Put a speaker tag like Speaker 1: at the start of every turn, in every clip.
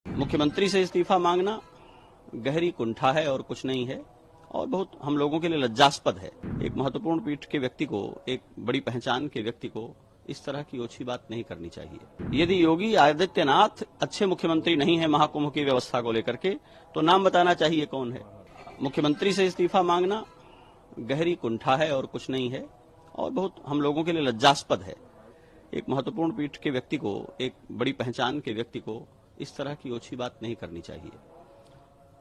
Speaker 1: मुख्यमंत्री से इस्तीफा मांगना गहरी कुंठा है और कुछ नहीं है, और बहुत हम लोगों के लिए लज्जास्पद है। एक महत्वपूर्ण पीठ के व्यक्ति को, एक बड़ी पहचान के व्यक्ति को इस तरह की ओछी बात नहीं करनी चाहिए। यदि योगी आदित्यनाथ अच्छे मुख्यमंत्री नहीं है महाकुंभ की व्यवस्था को लेकर के, तो नाम बताना चाहिए कौन है। मुख्यमंत्री से इस्तीफा मांगना गहरी कुंठा है और कुछ नहीं है, और बहुत हम लोगों के लिए लज्जास्पद है। एक महत्वपूर्ण पीठ के व्यक्ति को, एक बड़ी पहचान के व्यक्ति को इस तरह की ओछी बात नहीं करनी चाहिए।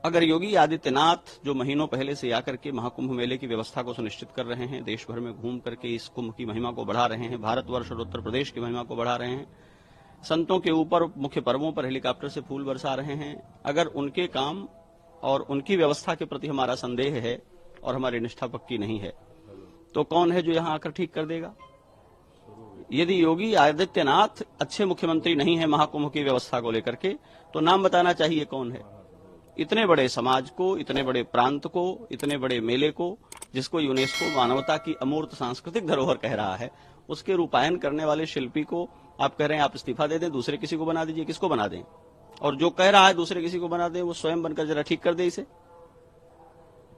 Speaker 1: अगर योगी आदित्यनाथ जो महीनों पहले से आकर के महाकुंभ मेले की व्यवस्था को सुनिश्चित कर रहे हैं, देश भर में घूम करके इस कुंभ की महिमा को बढ़ा रहे हैं, भारतवर्ष और उत्तर प्रदेश की महिमा को बढ़ा रहे हैं, संतों के ऊपर मुख्य पर्वों पर हेलीकॉप्टर से फूल बरसा रहे हैं, अगर उनके काम और उनकी व्यवस्था के प्रति हमारा संदेह है और हमारी निष्ठा पक्की नहीं है, तो कौन है जो यहां आकर ठीक कर देगा। यदि योगी आदित्यनाथ अच्छे मुख्यमंत्री नहीं है महाकुंभ की व्यवस्था को लेकर के, तो नाम बताना चाहिए कौन है। इतने बड़े समाज को, इतने बड़े प्रांत को, इतने बड़े मेले को, जिसको यूनेस्को मानवता की अमूर्त सांस्कृतिक धरोहर कह रहा है, उसके रूपायन करने वाले शिल्पी को आप कह रहे हैं आप इस्तीफा दे दें, दूसरे किसी को बना दीजिए। किसको बना दें? और जो कह रहा है दूसरे किसी को बना दें, वो स्वयं बनकर जरा ठीक कर दे इसे।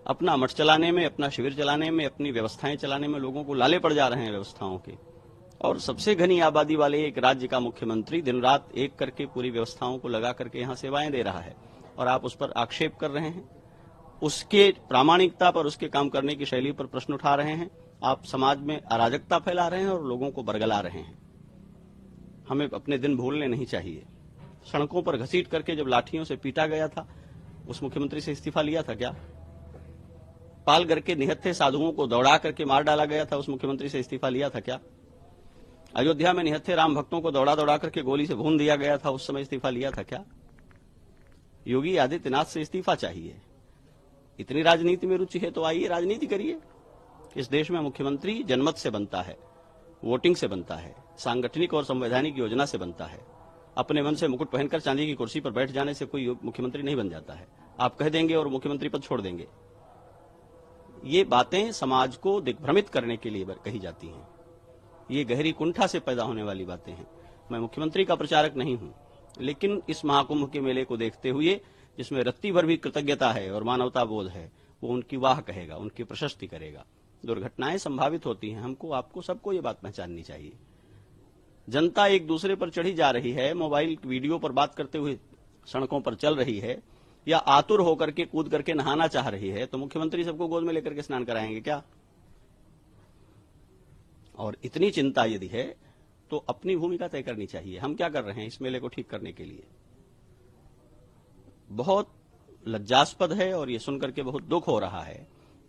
Speaker 1: अपना मठ चलाने में, अपना शिविर चलाने में, अपनी व्यवस्थाएं चलाने में लोगों को लाले पड़ जा रहे हैं व्यवस्थाओं के। और सबसे घनी आबादी वाले एक राज्य का मुख्यमंत्री दिन रात एक करके पूरी व्यवस्थाओं को लगा करके यहां सेवाएं दे रहा है, और आप उस पर आक्षेप कर रहे हैं, उसके प्रामाणिकता पर, उसके काम करने की शैली पर प्रश्न उठा रहे हैं। आप समाज में अराजकता फैला रहे हैं और लोगों को बरगला रहे हैं। हमें अपने दिन भूलने नहीं चाहिए। सड़कों पर घसीट करके जब लाठियों से पीटा गया था, उस मुख्यमंत्री से इस्तीफा लिया था क्या? पालघर के निहत्थे साधुओं को दौड़ा करके मार डाला गया था, उस मुख्यमंत्री से इस्तीफा लिया था क्या? अयोध्या में निहत्थे राम भक्तों को दौड़ा दौड़ा करके गोली से भून दिया गया था, उस समय इस्तीफा लिया था क्या? योगी आदित्यनाथ से इस्तीफा चाहिए। इतनी राजनीति में रुचि है तो आइए राजनीति करिए। इस देश में मुख्यमंत्री जनमत से बनता है, वोटिंग से बनता है, सांगठनिक और संवैधानिक योजना से बनता है। अपने मन से मुकुट पहनकर चांदी की कुर्सी पर बैठ जाने से कोई मुख्यमंत्री नहीं बन जाता है। आप कह देंगे और मुख्यमंत्री पद छोड़ देंगे। ये बातें समाज को दिग्भ्रमित करने के लिए कही जाती हैं। ये गहरी कुंठा से पैदा होने वाली बातें हैं। मैं मुख्यमंत्री का प्रचारक नहीं हूं, लेकिन इस महाकुंभ के मेले को देखते हुए, जिसमें रत्ती भर भी कृतज्ञता है और मानवता बोध है, वो उनकी वाह कहेगा, उनकी प्रशस्ति करेगा। दुर्घटनाएं संभावित होती हैं, हमको, आपको, सबको ये बात पहचाननी चाहिए। जनता एक दूसरे पर चढ़ी जा रही है, मोबाइल वीडियो पर बात करते हुए सड़कों पर चल रही है, या आतुर होकर के कूद करके नहाना चाह रही है, तो मुख्यमंत्री सबको गोद में लेकर के स्नान कराएंगे क्या? और इतनी चिंता यदि है तो अपनी भूमिका तय करनी चाहिए। हम क्या कर रहे हैं इस मेले को ठीक करने के लिए? बहुत लज्जास्पद है, और ये सुनकर के बहुत दुख हो रहा है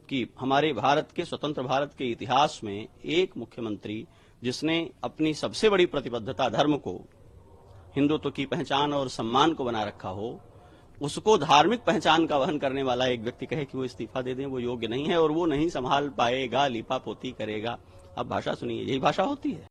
Speaker 1: कि हमारे भारत के, स्वतंत्र भारत के इतिहास में एक मुख्यमंत्री जिसने अपनी सबसे बड़ी प्रतिबद्धता धर्म को, हिंदुत्व की पहचान और सम्मान को बना रखा हो, उसको धार्मिक पहचान का वहन करने वाला एक व्यक्ति कहे कि वो इस्तीफा दे दें, वो योग्य नहीं है और वो नहीं संभाल पाएगा, लिपा पोती करेगा। अब भाषा सुनिए, यही भाषा होती है।